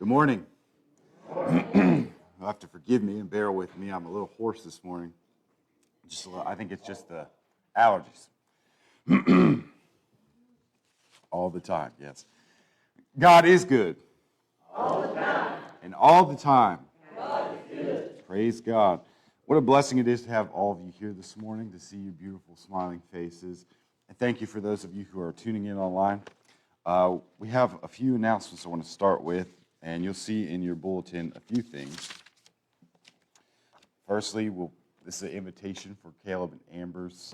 Good morning. You'll have to forgive me and bear with me. I'm a little hoarse this morning. I think it's just the allergies. All the time, yes. God is good. All the time. And all the time. God is good. Praise God. What a blessing it is to have all of you here this morning, to see your beautiful smiling faces. And thank you for those of you who are tuning in online. We have a few announcements I want to start with, and you'll see in your bulletin a few things. Firstly, this is an invitation for Caleb and Amber's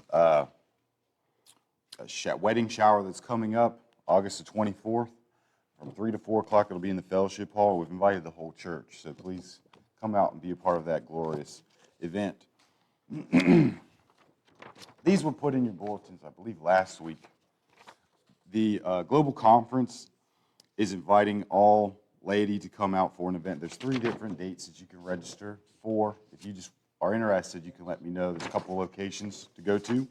wedding shower that's coming up August the 24th. From 3 to 4 o'clock, it'll be in the fellowship hall. We've invited the whole church, so please come out and be a part of that glorious event. These were put in your bulletins, I believe, last week. The Global Conference is inviting all laity to come out for an event. There's 3 different dates that you can register for. If you just are interested, you can let me know. There's a couple locations to go to.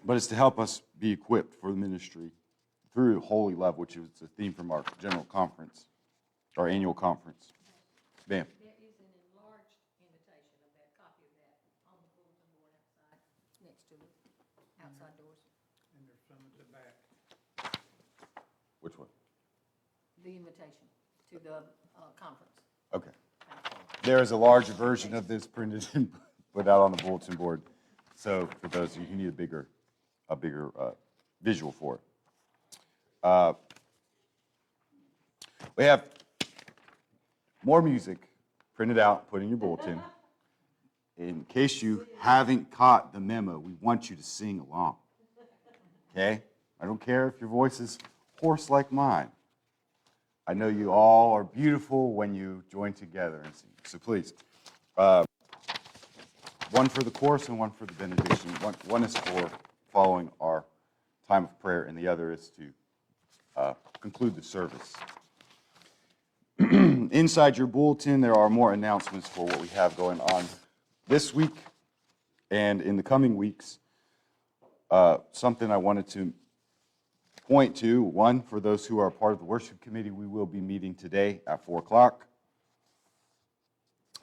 But it's to help us be equipped for the ministry through Holy Love, which is the theme from our general conference, our annual conference. Bam. There is an enlarged invitation of that, copy of that, on the bulletin board outside, next to it, outside doors. And there's some at the back. Which one? The invitation to the conference. Okay. There is a larger version of this printed and put out on the bulletin board. So for those of you who need a bigger visual for it. We have more music printed out, put in your bulletin. In case you haven't caught the memo, we want you to sing along. Okay? I don't care if your voice is hoarse like mine. I know you all are beautiful when you join together and sing. So please, one for the chorus and one for the benediction. One is for following our time of prayer, and the other is to conclude the service. Inside your bulletin, there are more announcements for what we have going on this week and in the coming weeks. Something I wanted to point to, one, for those who are part of the worship committee, we will be meeting today at 4 o'clock.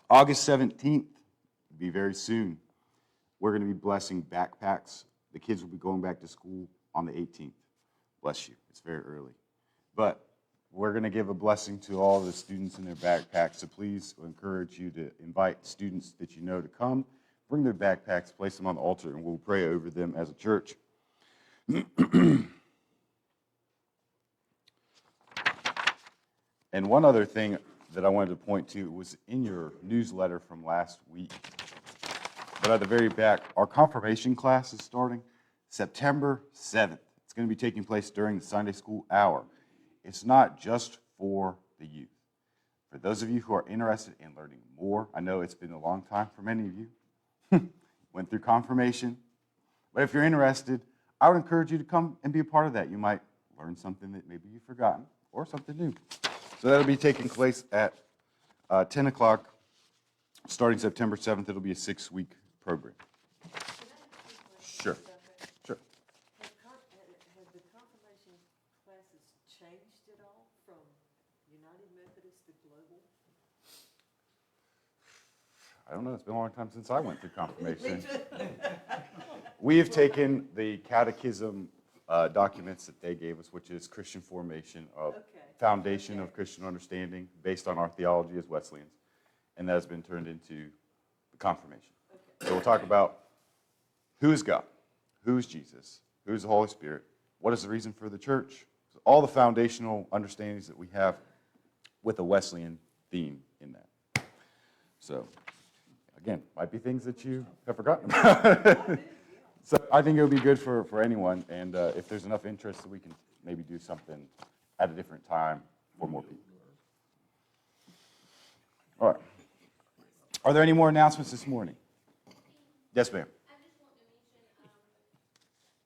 August 17th, be very soon, we're going to be blessing backpacks. The kids will be going back to school on the 18th. Bless you. It's very early. But we're going to give a blessing to all the students in their backpacks, so please encourage you to invite students that you know to come, bring their backpacks, place them on the altar, and we'll pray over them as a church. And one other thing that I wanted to point to was in your newsletter from last week. But at the very back, our confirmation class is starting September 7th. It's going to be taking place during the Sunday school hour. It's not just for the youth. For those of you who are interested in learning more, I know it's been a long time for many of you, went through confirmation. But if you're interested, I would encourage you to come and be a part of that. You might learn something that maybe you've forgotten or something new. So that'll be taking place at 10 o'clock, starting September 7th. It'll be a 6-week program. Sure. Sure. Have the confirmation classes changed at all from United Methodist to Global? I don't know. It's been a long time since I went through confirmation. We have taken the catechism documents that they gave us, which is Christian formation, foundation of Christian understanding based on our theology as Wesleyans, and that has been turned into the confirmation. Okay. So we'll talk about who is God, who is Jesus, who is the Holy Spirit, what is the reason for the church, so all the foundational understandings that we have with a Wesleyan theme in that. So, again, might be things that you have forgotten about. So I think it would be good for anyone, and if there's enough interest, we can maybe do something at a different time for more people. All right. Are there any more announcements this morning? Yes, ma'am. I just want to mention,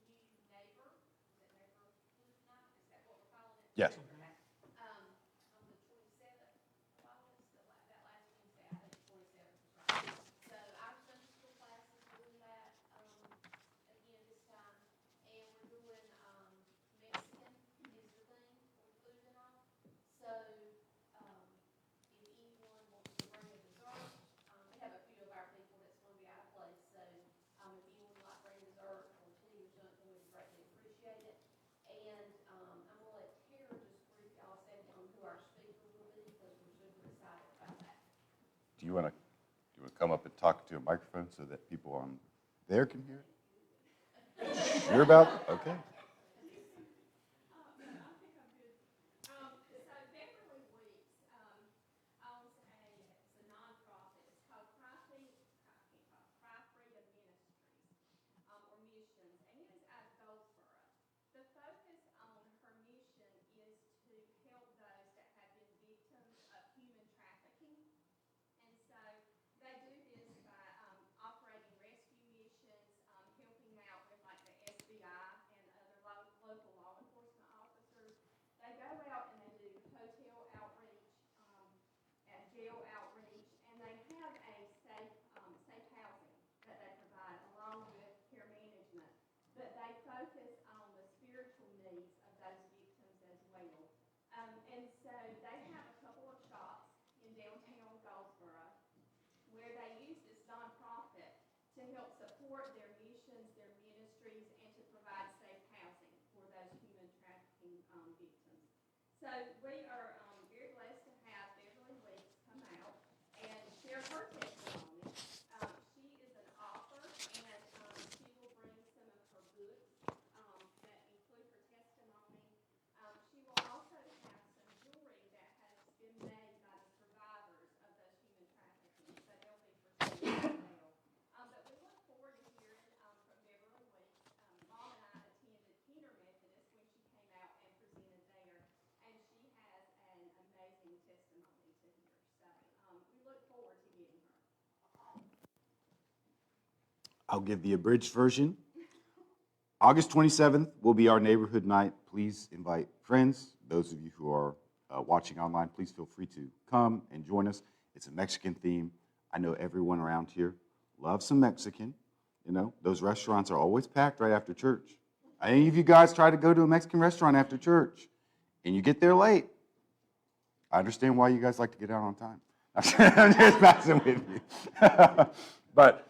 new neighbor, is it neighbor food night? Is that what we're calling it? Yes. On the 27th of August, that last Wednesday, I think 27th is right. So our Sunday school class is doing that, again this time, and we're doing, Mexican is the thing for food tonight. you want to come up and talk to a microphone so that people on there can hear it? Sure about it? Okay. So Beverly Weeks owns it's a nonprofit. It's called Cry Freedom Ministries or Missions, and it is out of Goldsboro. The focus on her mission is to help those that have been victims of human trafficking. And so they do this by operating rescue missions, helping out with like the SBI and other local law enforcement officers. They go out and they do hotel outreach, and jail outreach, and they have a safe housing that they provide along with care management. But they focus on the spiritual needs of those victims as well. And so they have a couple of shops in downtown Goldsboro where they use this nonprofit to help support their missions, their ministries, and to provide safe housing for those human trafficking victims. So we are very blessed to have Beverly Weeks come out and share her testimony. She is an author, and she will bring some of her books that include her testimony. She will also have some jewelry that has been made by the survivors of those human trafficking, so they'll be for sale as well. But we look forward to hearing from Beverly Weeks. Mom and I attended Keener Methodist when she came out and presented there, and she has an amazing testimony to hear. So we look forward to getting her. I'll give the abridged version. August 27th will be our neighborhood night. Please invite friends. Those of you who are watching online, please feel free to come and join us. It's a Mexican theme. I know everyone around here loves some Mexican. You know, those restaurants are always packed right after church. Any of you guys try to go to a Mexican restaurant after church and you get there late? I understand why you guys like to get out on time. I'm just messing with you. But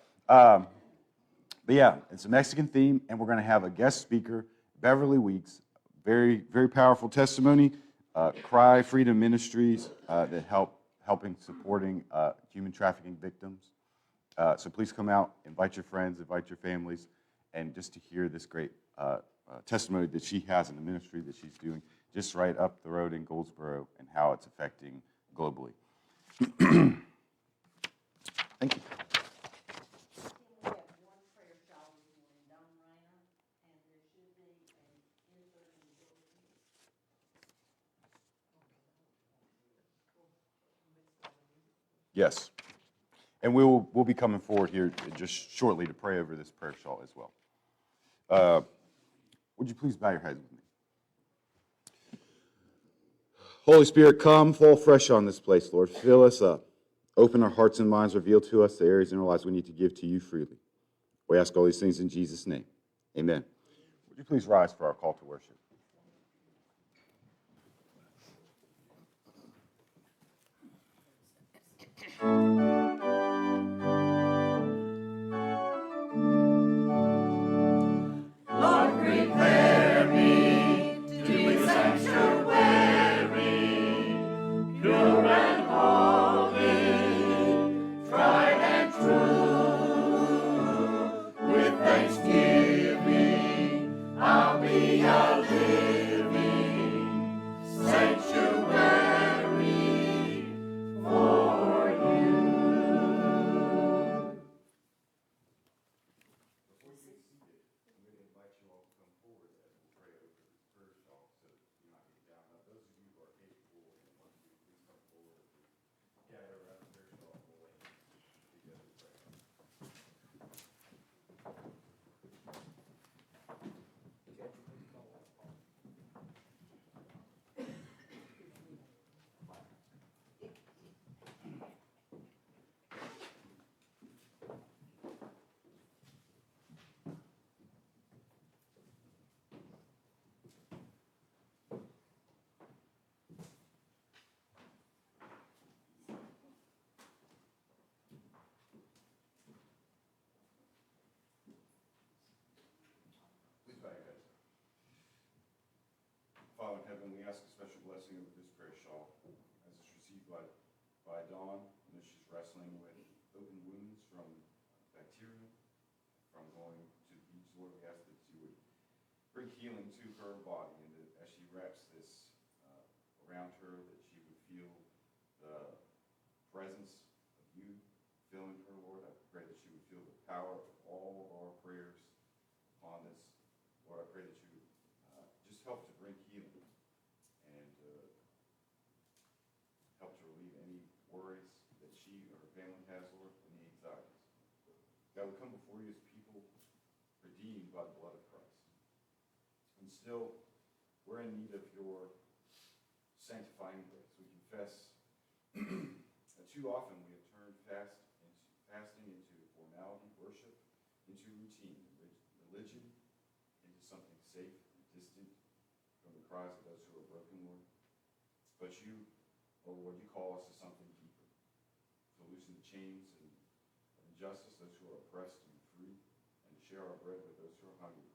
yeah, it's a Mexican theme, and we're going to have a guest speaker, Beverly Weeks. Very, very powerful testimony. Cry Freedom Ministries that helping supporting human trafficking victims. So please come out, invite your friends, invite your families, and just to hear this great testimony that she has in the ministry that she's doing just right up the road in Goldsboro and how it's affecting globally. Thank you. We have one prayer shawl this morning, Don Rayner, and there should be an insert in the bulletin. Yes. And we'll be coming forward here just shortly to pray over this prayer shawl as well. Would you please bow your heads with me? Holy Spirit, come, fall fresh on this place, Lord. Fill us up. Open our hearts and minds. Reveal to us the areas in our lives we need to give to you freely. We ask all these things in Jesus' name. Amen. Would you please rise for our call to worship? Father in heaven, we ask a special blessing over this prayer shawl as it's received by Dawn, and as she's wrestling with open wounds from bacteria, from going to the beach. Lord, we ask that you would bring healing to her body, and that as she wraps this around her, that she would feel the presence of you filling her, Lord. I pray that she would feel the power of all of our prayers upon this. Lord, I pray that you would just help to bring healing and help to relieve any worries that she or her family has, Lord, any anxieties. God, we come before you as people redeemed by the blood of Christ. And still, we're in need of your sanctifying grace. We confess that too often we have turned fasting into formality, worship into routine, religion into something safe and distant from the cries of those who are broken, Lord. But you, oh Lord, you call us to something deeper, to loosen the chains of injustice, those who are oppressed to be free, and to share our bread with those who are hungry.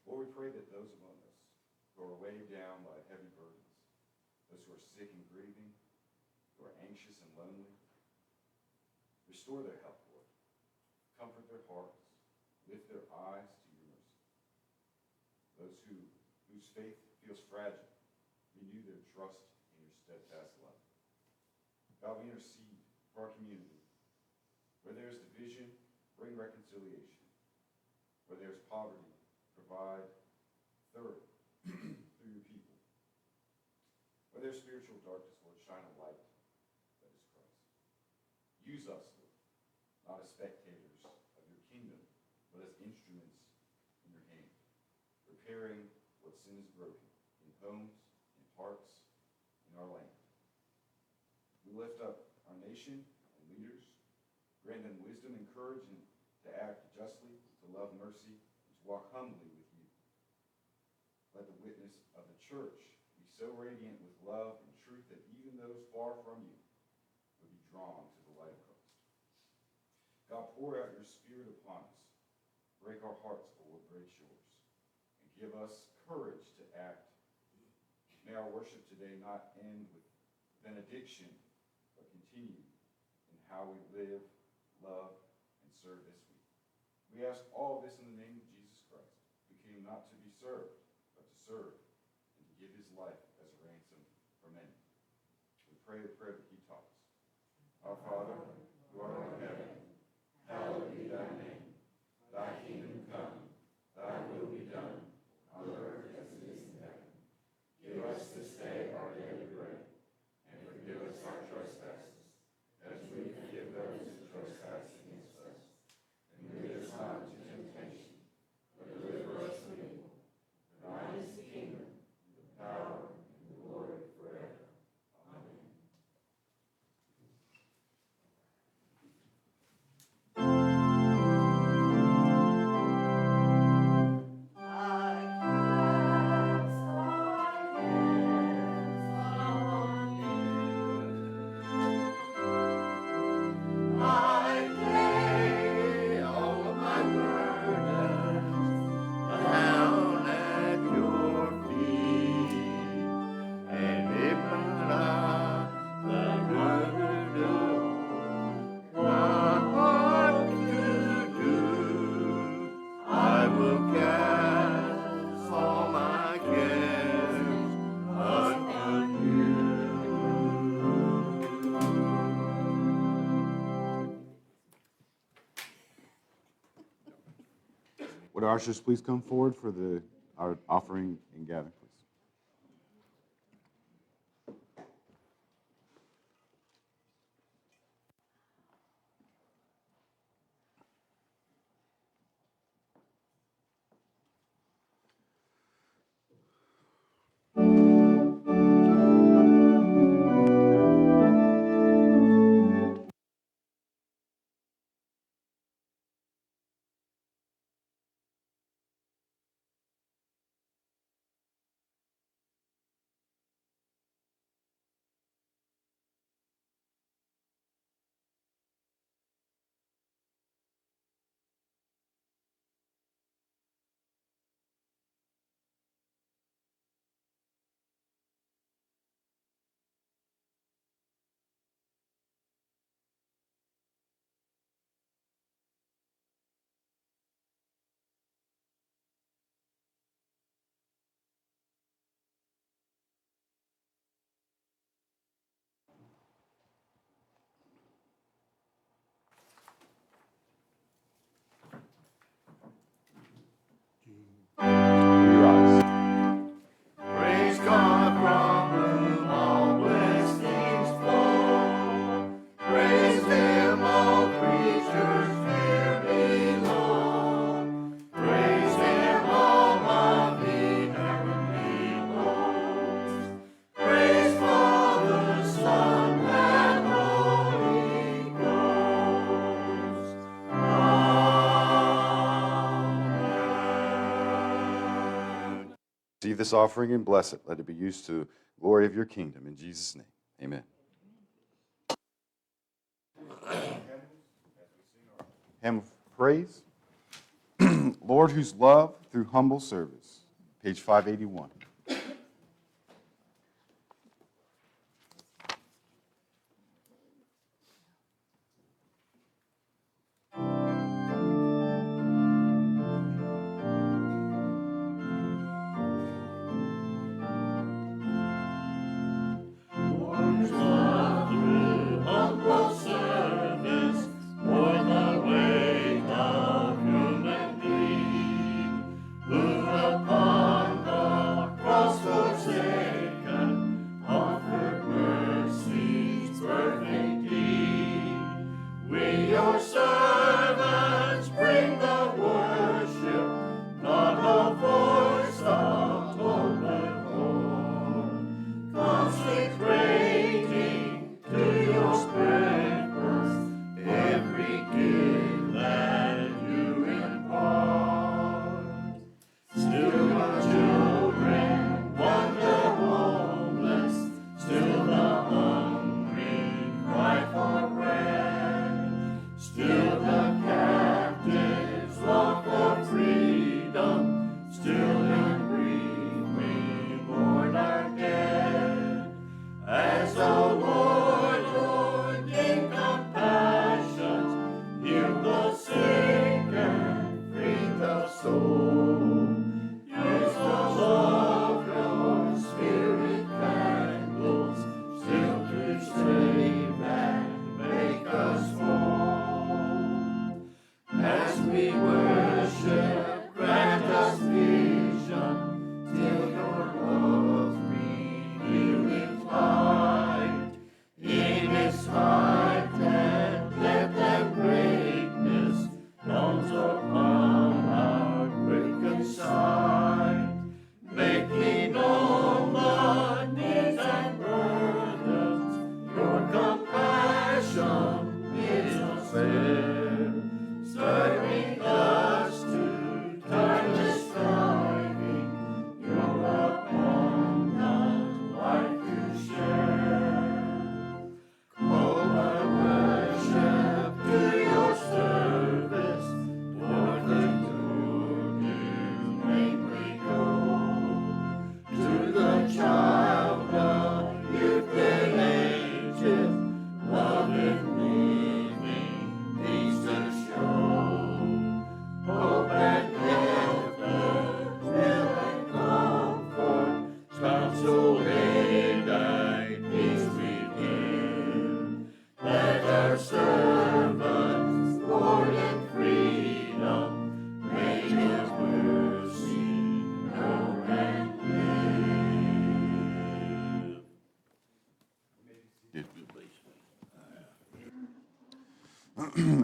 Lord, we pray that those among us who are weighed down by heavy burdens, those who are sick and grieving, who are anxious and lonely, restore their health, Lord. Comfort their hearts. Lift their eyes to your mercy. Those whose faith feels fragile, renew their trust in your steadfast love. God, we intercede for our community. Where there is division, bring reconciliation. Where there is poverty, provide third through your people. Where there's spiritual darkness, Lord, shine a light that is Christ. Use us, Lord, not as spectators of your kingdom, but as instruments in your hand, repairing what sin is broken in homes, in hearts, in our land. We lift up our nation and leaders, grant them wisdom and courage and to act justly, to love mercy, and to walk humbly with you. Let the witness of the church be so radiant with love and truth that even those far from you would be drawn to the light of Christ. God, pour out your Spirit upon us. Break our hearts, but what breaks yours. And give us courage to act. May our worship today not end with benediction, but continue in how we live, love, and serve this week. We ask all this in the name of Jesus Christ, who came not to be served, but to serve, and to give his life as a ransom for many. We pray the prayer that he taught us. Our Father, who art in heaven, hallowed be thy name. Thy kingdom come, thy will be done, on earth as it is in heaven. Give us this day our daily bread, and forgive us our trespasses, as we forgive those who trespass against us. And lead us not into temptation, but deliver us from evil. For thine is the kingdom, the power, and the glory forever. Amen. Would our ushers please come forward for our offering and gathering, please? Receive this offering and bless it. Let it be used to the glory of your kingdom. In Jesus' name, amen. Hymn of praise. Lord, whose love through humble service. Page 581.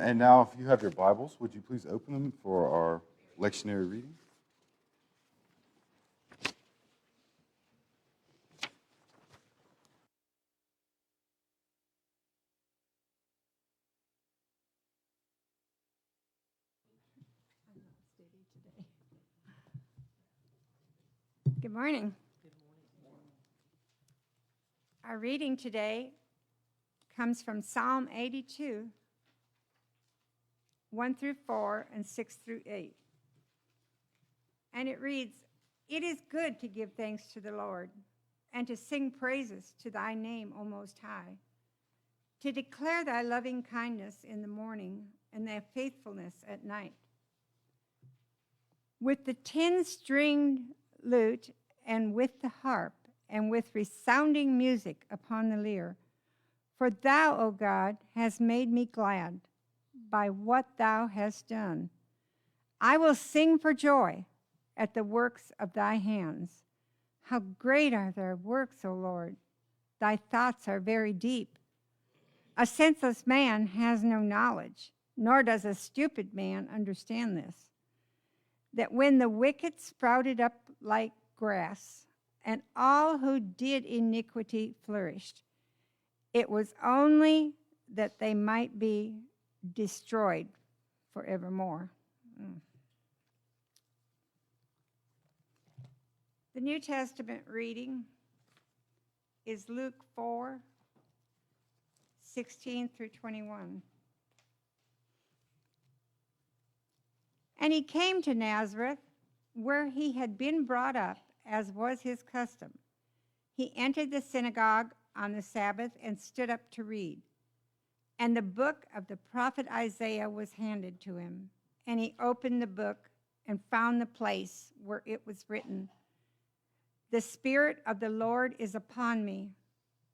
And now, if you have your Bibles, would you please open them for our lectionary reading? Good morning. Our reading today comes from Psalm 82, 1 through 4 and 6 through 8. And it reads, "It is good to give thanks to the Lord and to sing praises to thy name, O Most High, to declare thy loving kindness in the morning and thy faithfulness at night. With the 10-stringed lute and with the harp and with resounding music upon the lyre. For thou, O God, hast made me glad by what thou hast done. I will sing for joy at the works of thy hands. How great are thy works, O Lord! Thy thoughts are very deep. A senseless man has no knowledge, nor does a stupid man understand this, that when the wicked sprouted up like grass, and all who did iniquity flourished, it was only that they might be destroyed forevermore." The New Testament reading is Luke 4:16 through 21. And he came to Nazareth, where he had been brought up, as was his custom. He entered the synagogue on the Sabbath and stood up to read. And the book of the prophet Isaiah was handed to him. And he opened the book and found the place where it was written, "The Spirit of the Lord is upon me,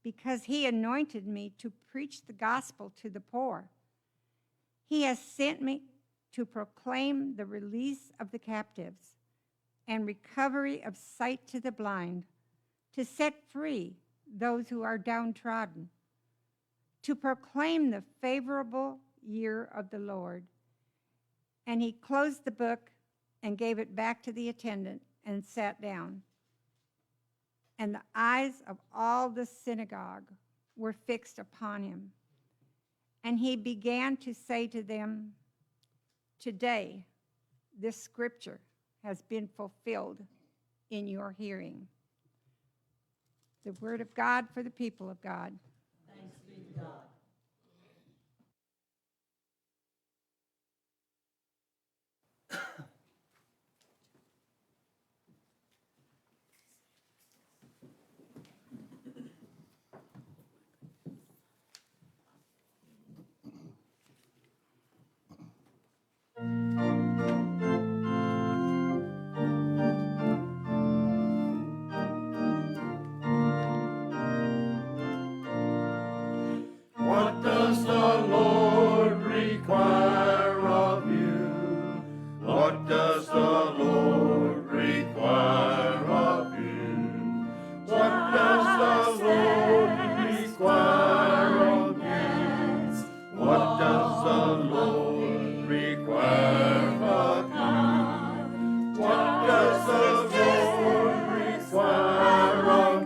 because he anointed me to preach the gospel to the poor. He has sent me to proclaim the release of the captives and recovery of sight to the blind, to set free those who are downtrodden, to proclaim the favorable year of the Lord." And he closed the book and gave it back to the attendant and sat down. And the eyes of all the synagogue were fixed upon him. And he began to say to them, "Today, this scripture has been fulfilled in your hearing." The word of God for the people of God. Thanks be to God. What does the Lord require of you? What does the Lord require of you? What does the Lord require of you? What does the Lord require of you? What does the Lord require of you?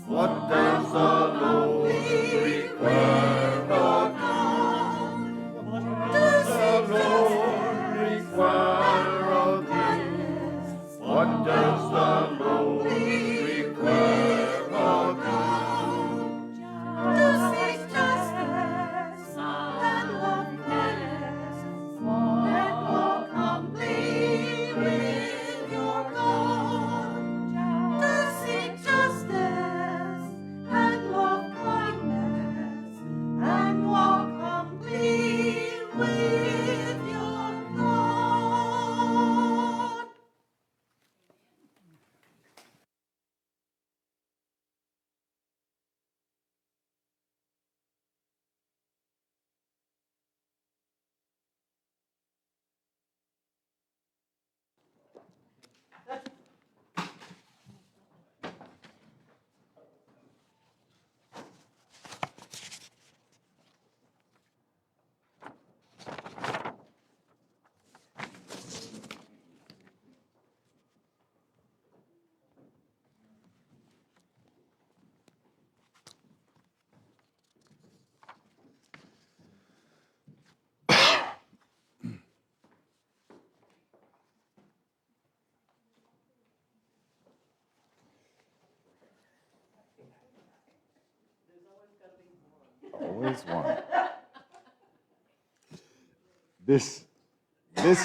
What does the Lord require of you? What does the Lord require of you? What does the Lord require of you? To seek justice and love kindness, and walk humbly with your God. To seek justice and love kindness, and walk humbly with your God. Always one. This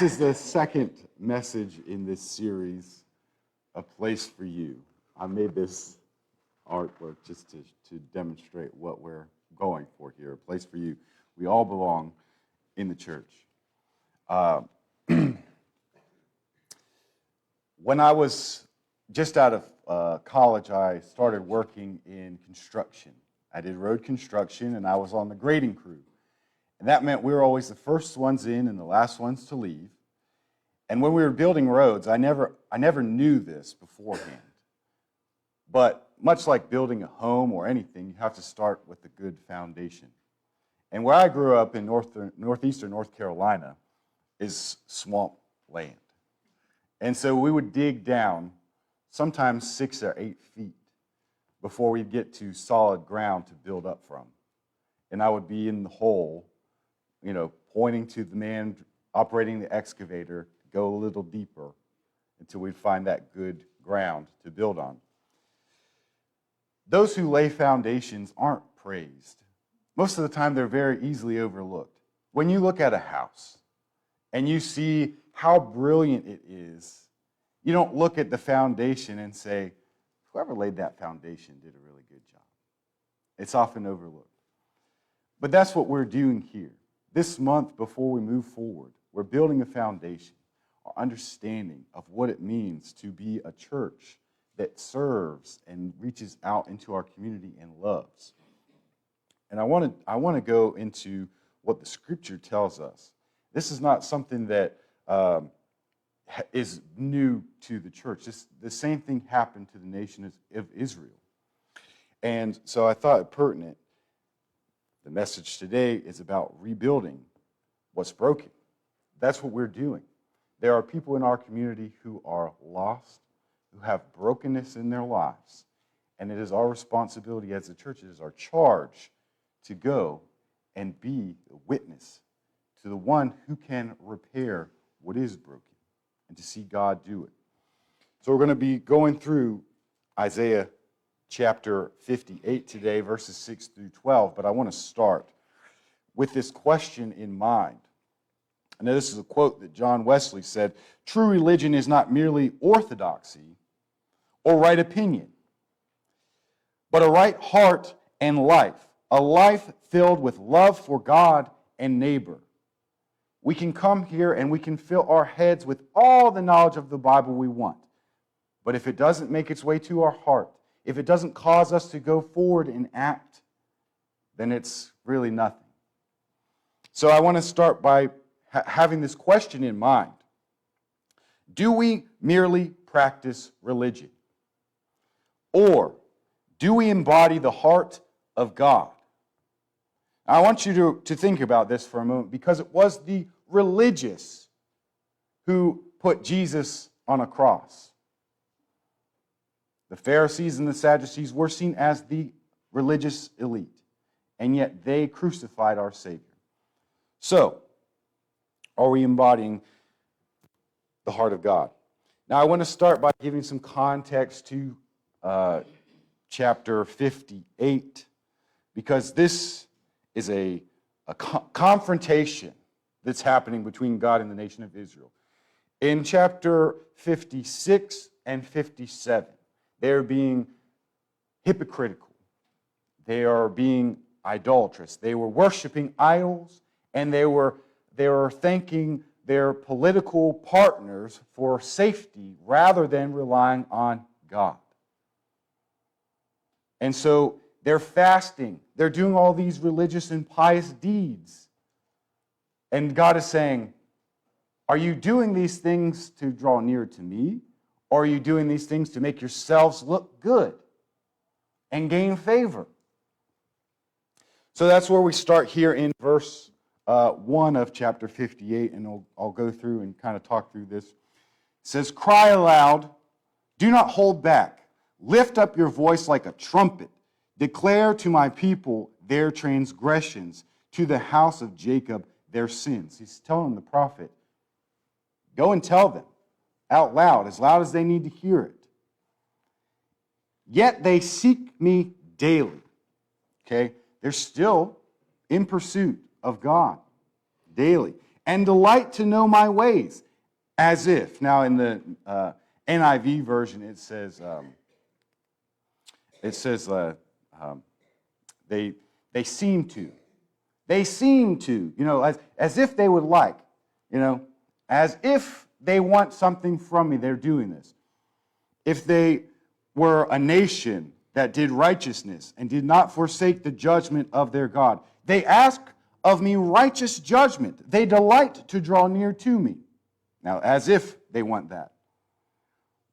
is the second message in this series, A Place for You. I made this artwork just to demonstrate what we're going for here, a place for you. We all belong in the church. When I was just out of college, I started working in construction. I did road construction, and I was on the grading crew. And that meant we were always the first ones in and the last ones to leave. And when we were building roads, I never knew this beforehand. But much like building a home or anything, you have to start with a good foundation. And where I grew up in northeastern North Carolina is swamp land. And so we would dig down sometimes 6 or 8 feet before we'd get to solid ground to build up from. And I would be in the hole, pointing to the man operating the excavator to go a little deeper until we find that good ground to build on. Those who lay foundations aren't praised. Most of the time, they're very easily overlooked. When you look at a house and you see how brilliant it is, you don't look at the foundation and say, whoever laid that foundation did a really good job. It's often overlooked. But that's what we're doing here. This month, before we move forward, we're building a foundation, our understanding of what it means to be a church that serves and reaches out into our community and loves. And I want to go into what the Scripture tells us. This is not something that is new to the church. The same thing happened to the nation of Israel. And so I thought it pertinent. The message today is about rebuilding what's broken. That's what we're doing. There are people in our community who are lost, who have brokenness in their lives. And it is our responsibility as a church, it is our charge to go and be a witness to the one who can repair what is broken and to see God do it. So we're going to be going through Isaiah chapter 58 today, verses 6 through 12, but I want to start with this question in mind. And this is a quote that John Wesley said, "True religion is not merely orthodoxy or right opinion, but a right heart and life, a life filled with love for God and neighbor. We can come here and we can fill our heads with all the knowledge of the Bible we want, but if it doesn't make its way to our heart, if it doesn't cause us to go forward and act, then it's really nothing." So I want to start by having this question in mind. Do we merely practice religion? Or do we embody the heart of God? I want you to think about this for a moment, because it was the religious who put Jesus on a cross. The Pharisees and the Sadducees were seen as the religious elite, and yet they crucified our Savior. So, are we embodying the heart of God? Now, I want to start by giving some context to chapter 58, because this is a confrontation that's happening between God and the nation of Israel. In chapter 56 and 57, they're being hypocritical. They are being idolatrous. They were worshiping idols, and they were thanking their political partners for safety rather than relying on God. And so they're fasting. They're doing all these religious and pious deeds. And God is saying, are you doing these things to draw near to me? Or are you doing these things to make yourselves look good and gain favor? So that's where we start here in verse 1 of chapter 58, and I'll go through and kind of talk through this. It says, "Cry aloud, do not hold back. Lift up your voice like a trumpet. Declare to my people their transgressions, to the house of Jacob their sins." He's telling the prophet, go and tell them out loud as they need to hear it. "Yet they seek me daily." Okay? They're still in pursuit of God daily. "And delight to know my ways, as if." Now in the NIV version it says they seem to. They seem to, as if they would like, as if they want something from me, they're doing this. "If they were a nation that did righteousness and did not forsake the judgment of their God, they ask of me righteous judgment. They delight to draw near to me." Now, as if they want that.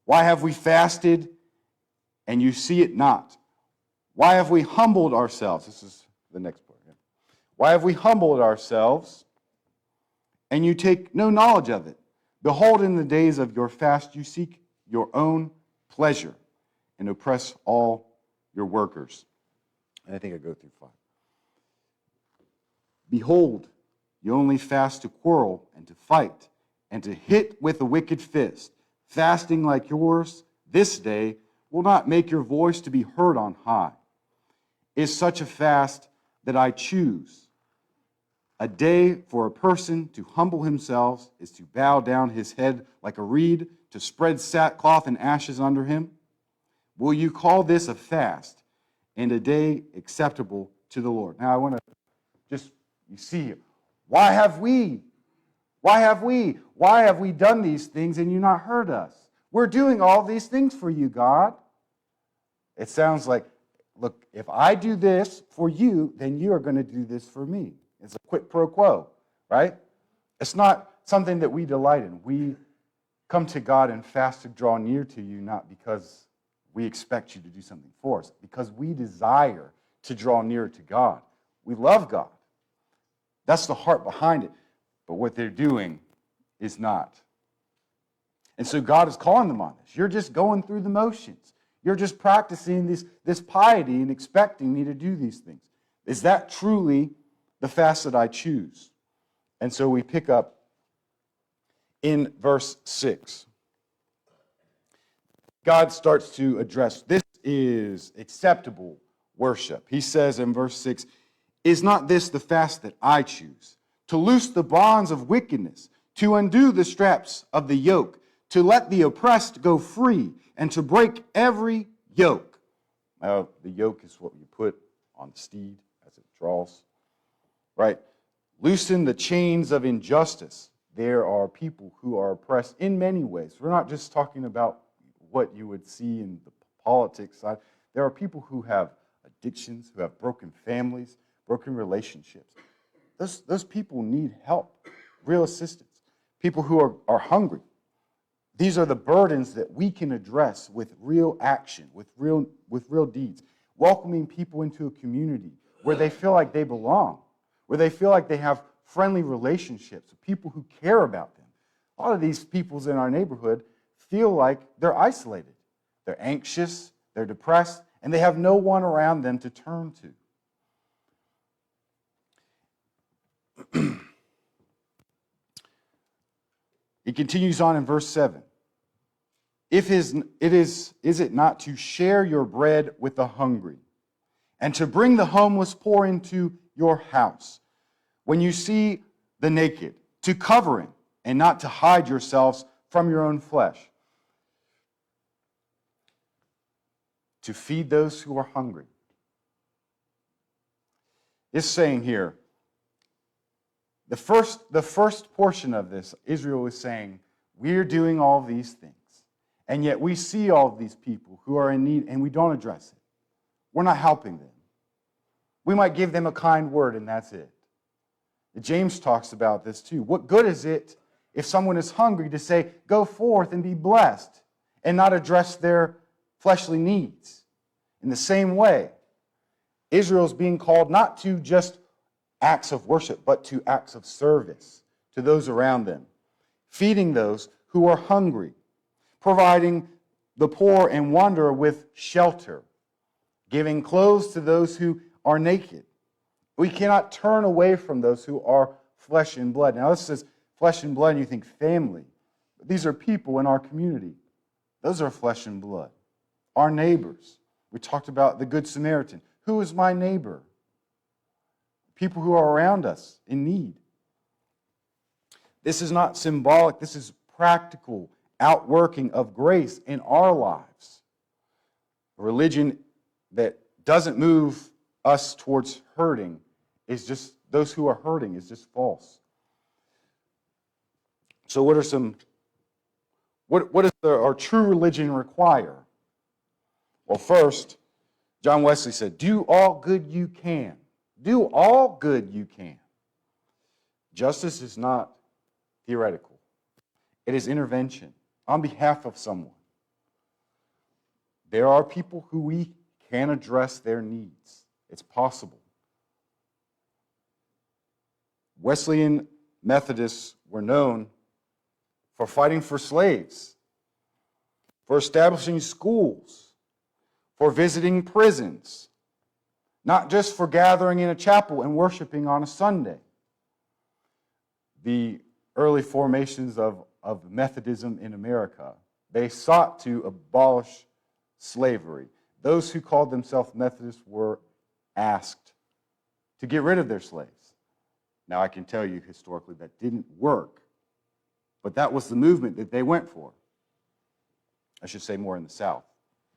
"Why have we fasted and you see it not? Why have we humbled ourselves?" This is the next part. Yeah. "Why have we humbled ourselves and you take no knowledge of it? Behold, in the days of your fast you seek your own pleasure and oppress all your workers." And I think I go through 5. "Behold, you only fast to quarrel and to fight and to hit with a wicked fist. Fasting like yours this day will not make your voice to be heard on high. Is such a fast that I choose. A day for a person to humble himself is to bow down his head like a reed, to spread sackcloth and ashes under him. Will you call this a fast and a day acceptable to the Lord? Now I want to just, you see, why have we done these things and you not heard us? We're doing all these things for you, God. It sounds like, look, if I do this for you, then you are going to do this for me. It's a quid pro quo, right? It's not something that we delight in. We come to God and fast to draw near to you, not because we expect you to do something for us, because we desire to draw nearer to God. We love God. That's the heart behind it. But what they're doing is not. And so God is calling them on this. You're just going through the motions. You're just practicing this piety and expecting me to do these things. Is that truly the fast that I choose? And so we pick up in verse 6. God starts to address, this is acceptable worship. He says in verse 6, is not this the fast that I choose? To loose the bonds of wickedness, to undo the straps of the yoke, to let the oppressed go free, and to break every yoke. Now, the yoke is what you put on the steed as it draws, right? Loosen the chains of injustice. There are people who are oppressed in many ways. We're not just talking about what you would see in the politics side. There are people who have addictions, who have broken families, broken relationships. Those people need help, real assistance. People who are hungry. These are the burdens that we can address with real action, with real deeds. Welcoming people into a community where they feel like they belong, where they feel like they have friendly relationships with people who care about them. A lot of these peoples in our neighborhood feel like they're isolated. They're anxious, they're depressed, and they have no one around them to turn to. He continues on in verse 7. Is it not to share your bread with the hungry, and to bring the homeless poor into your house? When you see the naked, to cover him, and not to hide yourselves from your own flesh. To feed those who are hungry. It's saying here, the first portion of this, Israel is saying, we're doing all these things. And yet we see all of these people who are in need and we don't address it. We're not helping them. We might give them a kind word and that's it. James talks about this too. What good is it if someone is hungry to say, go forth and be blessed, and not address their fleshly needs? In the same way, Israel's being called not to just acts of worship, but to acts of service to those around them, feeding those who are hungry, providing the poor and wanderer with shelter, giving clothes to those who are naked. We cannot turn away from those who are flesh and blood. Now, this says flesh and blood, and you think family. But these are people in our community. Those are flesh and blood. Our neighbors. We talked about the Good Samaritan. Who is my neighbor? People who are around us in need. This is not symbolic. This is practical outworking of grace in our lives. A religion that doesn't move us towards hurting is just, those who are hurting is just false. So what does our true religion require? Well, first, John Wesley said, do all good you can. Do all good you can. Justice is not theoretical. It is intervention on behalf of someone. There are people who we can address their needs. It's possible. Wesleyan Methodists were known for fighting for slaves, for establishing schools, for visiting prisons, not just for gathering in a chapel and worshiping on a Sunday. The early formations of Methodism in America They sought to abolish slavery. Those who called themselves Methodists were asked to get rid of their slaves. Now, I can tell you historically that didn't work, but that was the movement that they went for. I should say more in the South.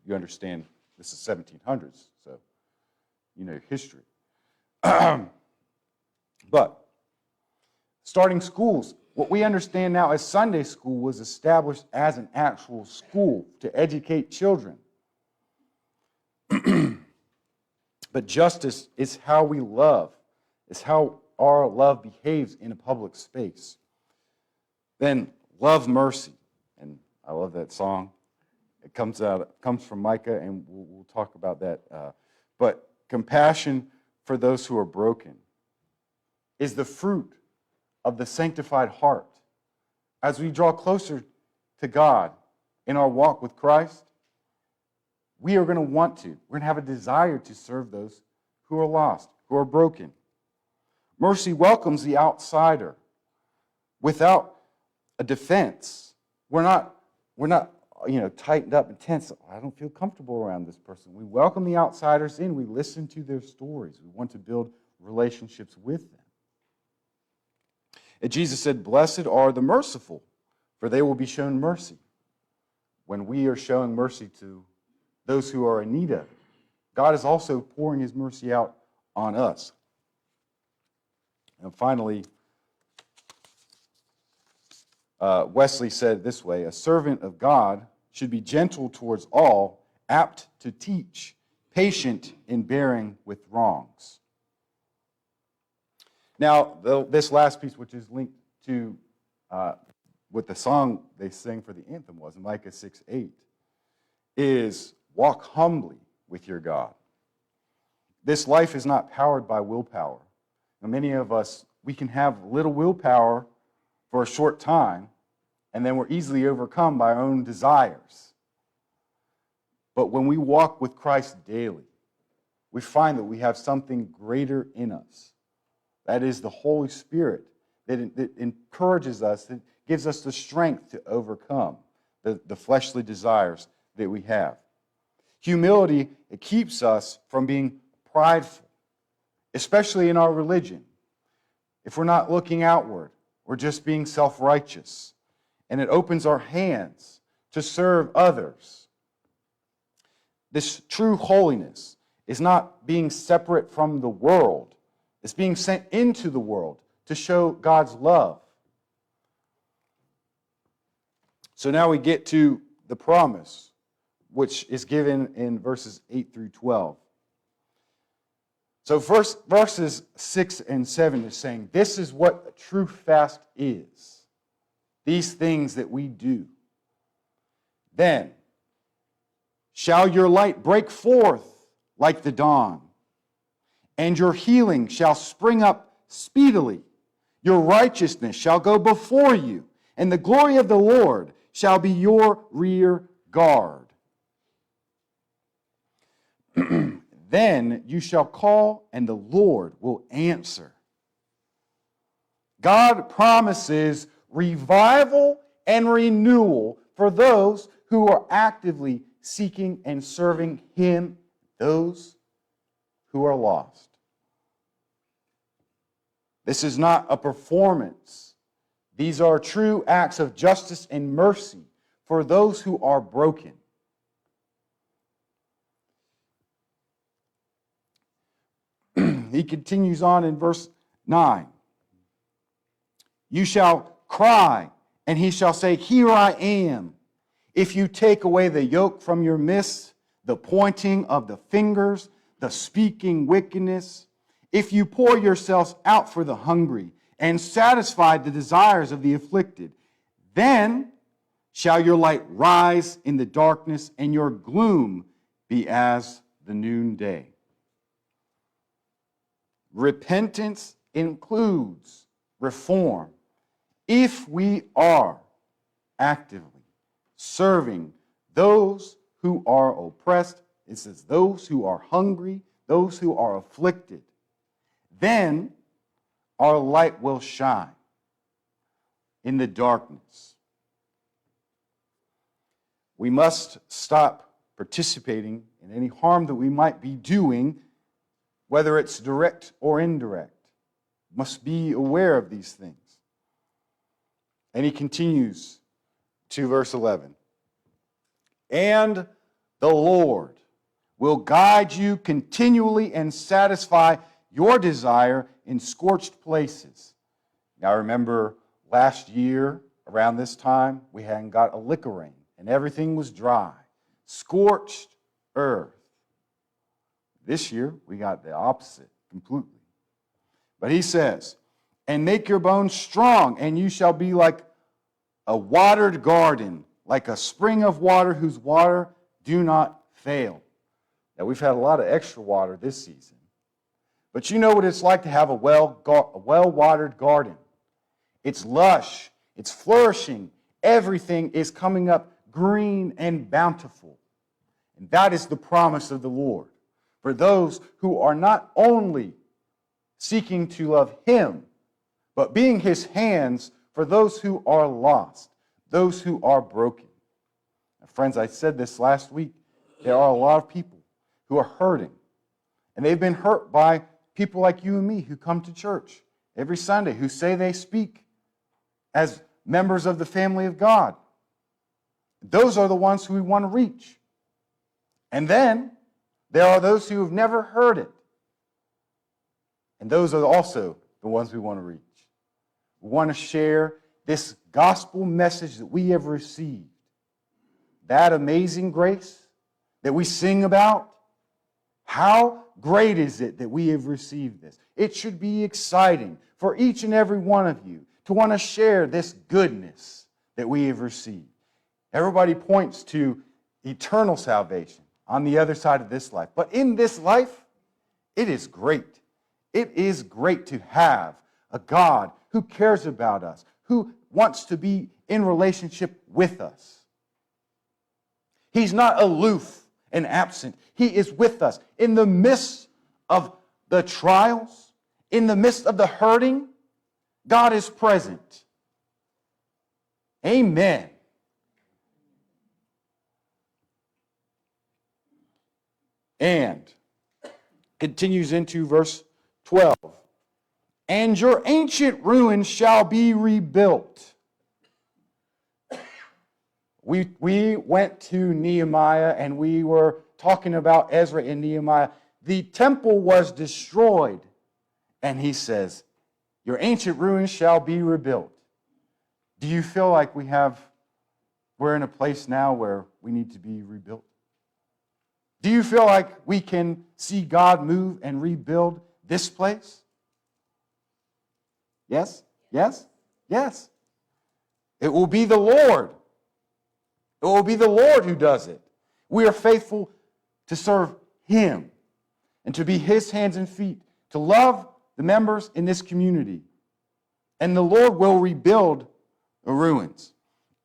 You understand this is 1700s, so you know history. But starting schools, what we understand now as Sunday school was established as an actual school to educate children. But justice is how we love. It's how our love behaves in a public space. Then love mercy. And I love that song. It comes from Micah, and we'll talk about that. But compassion for those who are broken is the fruit of the sanctified heart. As we draw closer to God in our walk with Christ, we are going to want to. We're going to have a desire to serve those who are lost, who are broken. Mercy welcomes the outsider without a defense. We're not tightened up and tense. I don't feel comfortable around this person. We welcome the outsiders in. We listen to their stories. We want to build relationships with them. And Jesus said, "Blessed are the merciful, for they will be shown mercy." When we are showing mercy to those who are in need of it, God is also pouring his mercy out on us. And finally, Wesley said it this way: a servant of God should be gentle towards all, apt to teach, patient in bearing with wrongs. Now, this last piece, which is linked to what the song they sang for the anthem was, Micah 6:8, is walk humbly with your God. This life is not powered by willpower. Now, many of us, we can have little willpower for a short time, and then we're easily overcome by our own desires. But when we walk with Christ daily, we find that we have something greater in us. That is the Holy Spirit that encourages us, that gives us the strength to overcome the fleshly desires that we have. Humility, it keeps us from being prideful, especially in our religion. If we're not looking outward, we're just being self-righteous. And it opens our hands to serve others. This true holiness is not being separate from the world. It's being sent into the world to show God's love. So now we get to the promise, which is given in verses 8 through 12. So first, verses 6 and 7 is saying, this is what a true fast is. These things that we do. Then shall your light break forth like the dawn, and your healing shall spring up speedily. Your righteousness shall go before you, and the glory of the Lord shall be your rear guard. Then you shall call, and the Lord will answer. God promises revival and renewal for those who are actively seeking and serving Him, those who are lost. This is not a performance. These are true acts of justice and mercy for those who are broken. He continues on in verse 9. You shall cry, and he shall say, here I am. If you take away the yoke from your midst, the pointing of the fingers, the speaking wickedness, if you pour yourselves out for the hungry and satisfy the desires of the afflicted, then shall your light rise in the darkness and your gloom be as the noonday. Repentance includes reform. If we are actively serving those who are oppressed, it says those who are hungry, those who are afflicted, then our light will shine in the darkness. We must stop participating in any harm that we might be doing, whether it's direct or indirect. Must be aware of these things. And he continues to verse 11. And the Lord will guide you continually and satisfy your desire in scorched places. Now remember, last year, around this time, we hadn't got a lick of rain, and everything was dry. Scorched earth. This year, we got the opposite completely. But he says, and make your bones strong, and you shall be like a watered garden, like a spring of water whose water do not fail. Now, we've had a lot of extra water this season. But you know what it's like to have a well-watered garden. It's lush. It's flourishing. Everything is coming up green and bountiful. And that is the promise of the Lord for those who are not only seeking to love Him, but being His hands for those who are lost, those who are broken. Now, friends, I said this last week. There are a lot of people who are hurting. And they've been hurt by people like you and me who come to church every Sunday, who say they speak as members of the family of God. Those are the ones who we want to reach. And then there are those who have never heard it. And those are also the ones we want to reach. We want to share this gospel message that we have received. That amazing grace that we sing about. How great is it that we have received this? It should be exciting for each and every one of you to want to share this goodness that we have received. Everybody points to eternal salvation on the other side of this life. But in this life, it is great. It is great to have a God who cares about us, who wants to be in relationship with us. He's not aloof and absent. He is with us in the midst of the trials, in the midst of the hurting. God is present. Amen. And continues into verse 12. And your ancient ruins shall be rebuilt. We went to Nehemiah and we were talking about Ezra and Nehemiah. The temple was destroyed. And he says, your ancient ruins shall be rebuilt. Do you feel like we're in a place now where we need to be rebuilt? Do you feel like we can see God move and rebuild this place? Yes? Yes? Yes. It will be the Lord. It will be the Lord who does it. We are faithful to serve Him and to be His hands and feet, to love the members in this community. And the Lord will rebuild the ruins.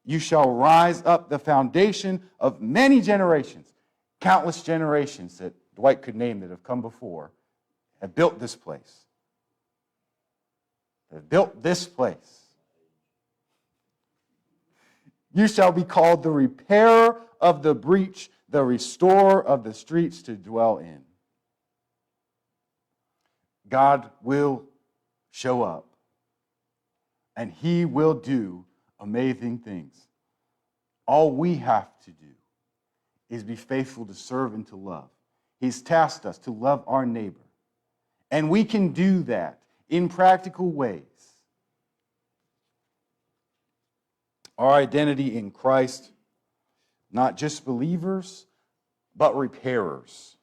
You shall rise up the foundation of many generations. Countless generations that Dwight could name that have come before have built this place. Have built this place. You shall be called the repairer of the breach, the restorer of the streets to dwell in. God will show up, and He will do amazing things. All we have to do is be faithful to serve and to love. He's tasked us to love our neighbor. And we can do that in practical ways. Our identity in Christ, not just believers, but repairers.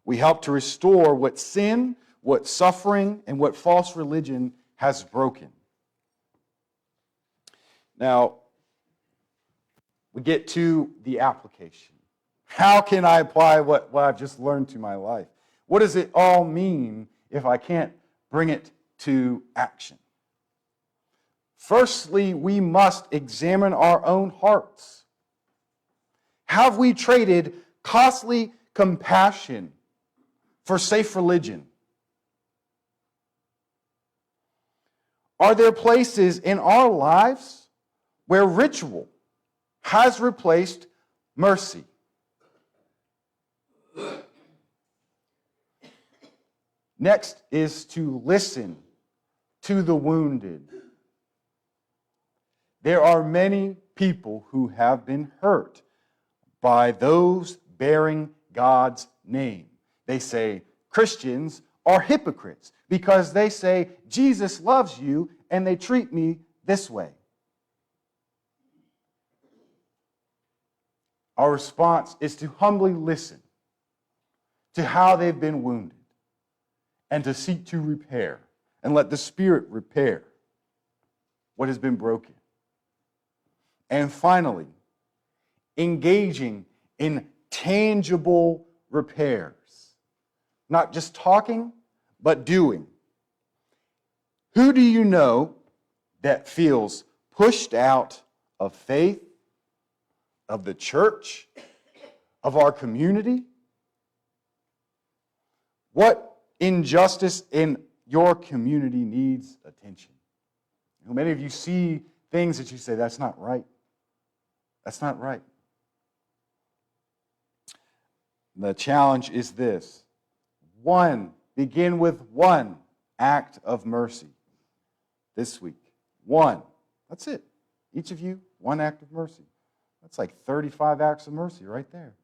We help to restore what sin, what suffering, and what false religion has broken. Now, we get to the application. How can I apply what I've just learned to my life? What does it all mean if I can't bring it to action? Firstly, we must examine our own hearts. Have we traded costly compassion for safe religion? Are there places in our lives where ritual has replaced mercy. Next is to listen to the wounded. There are many people who have been hurt by those bearing God's name. They say Christians are hypocrites because they say Jesus loves you and they treat me this way. Our response is to humbly listen to how they've been wounded and to seek to repair and let the Spirit repair what has been broken. And finally, engaging in tangible repairs. Not just talking, but doing. Who do you know that feels pushed out of faith, of the church, of our community? What injustice in your community needs attention? Many of you see things that you say, that's not right. That's not right. The challenge is this. Begin with one act of mercy this week. One. That's it. Each of you, one act of mercy. That's like 35 acts of mercy right there.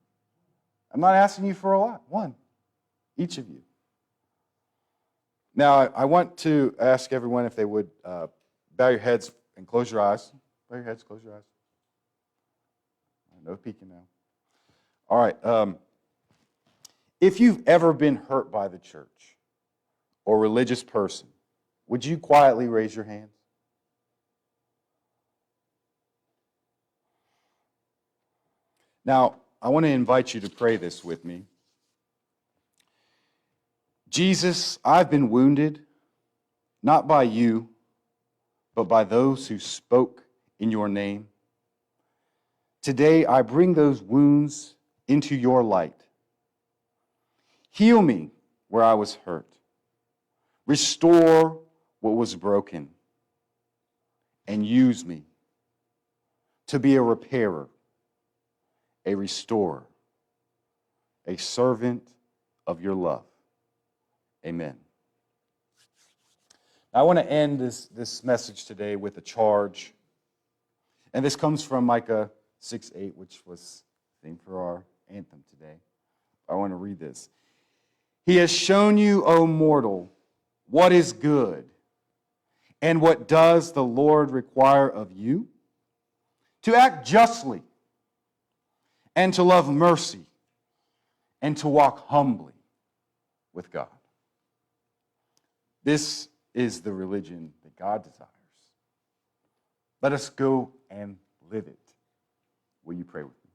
I'm not asking you for a lot. One. Each of you. Now, I want to ask everyone if they would bow your heads and close your eyes. Bow your heads, close your eyes. No peeking now. All right. If you've ever been hurt by the church or religious person, would you quietly raise your hands? Now, I want to invite you to pray this with me. Jesus, I've been wounded, not by you, but by those who spoke in your name. Today, I bring those wounds into your light. Heal me where I was hurt. Restore what was broken. And use me to be a repairer, a restorer, a servant of your love. Amen. I want to end this message today with a charge. And this comes from Micah 6:8, which was the theme for our anthem today. I want to read this. He has shown you, O mortal, what is good. And what does the Lord require of you? To act justly, and to love mercy, and to walk humbly with God. This is the religion that God desires. Let us go and live it. Will you pray with me?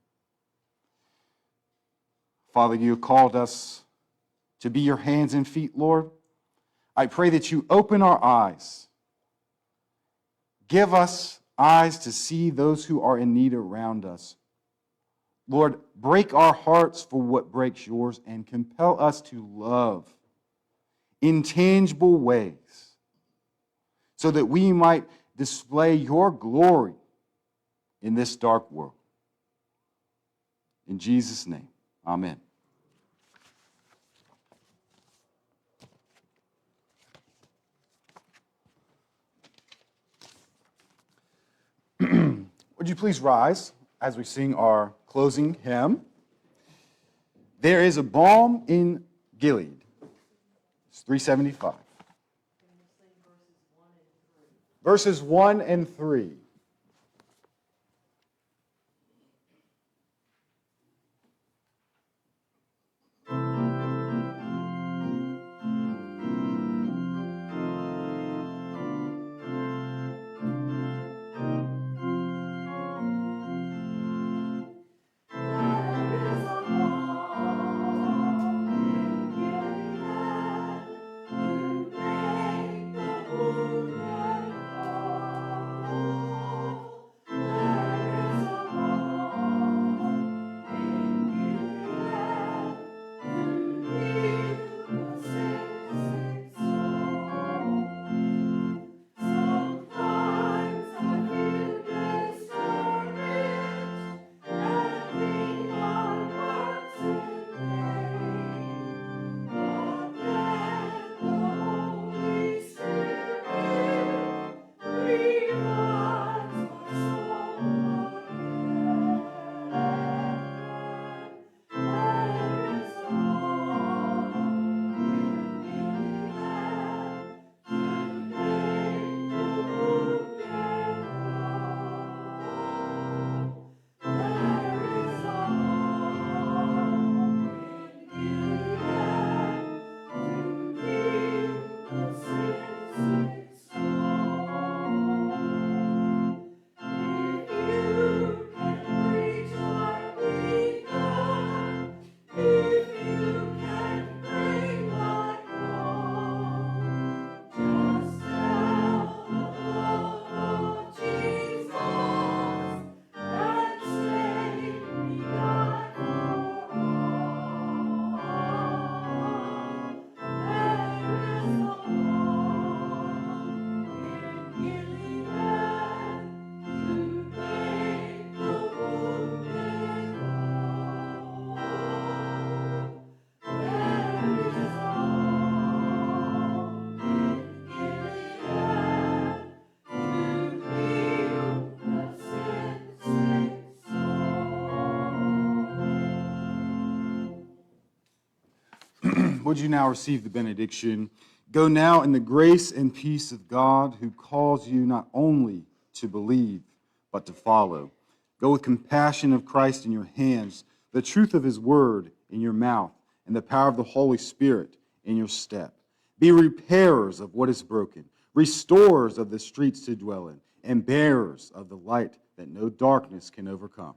Father, you have called us to be your hands and feet, Lord. I pray that you open our eyes. Give us eyes to see those who are in need around us. Lord, break our hearts for what breaks yours and compel us to love in tangible ways so that we might display your glory in this dark world. In Jesus' name, amen. Would you please rise as we sing our closing hymn? There is a balm in Gilead. It's 375. Verses 1 and 3. would you now receive the benediction? Go now in the grace and peace of God, who calls you not only to believe, but to follow. Go with compassion of Christ in your hands, the truth of his word in your mouth, and the power of the Holy Spirit in your step. Be repairers of what is broken, restorers of the streets to dwell in, and bearers of the light that no darkness can overcome.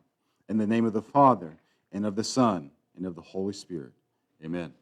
In the name of the Father, and of the Son, and of the Holy Spirit. Amen.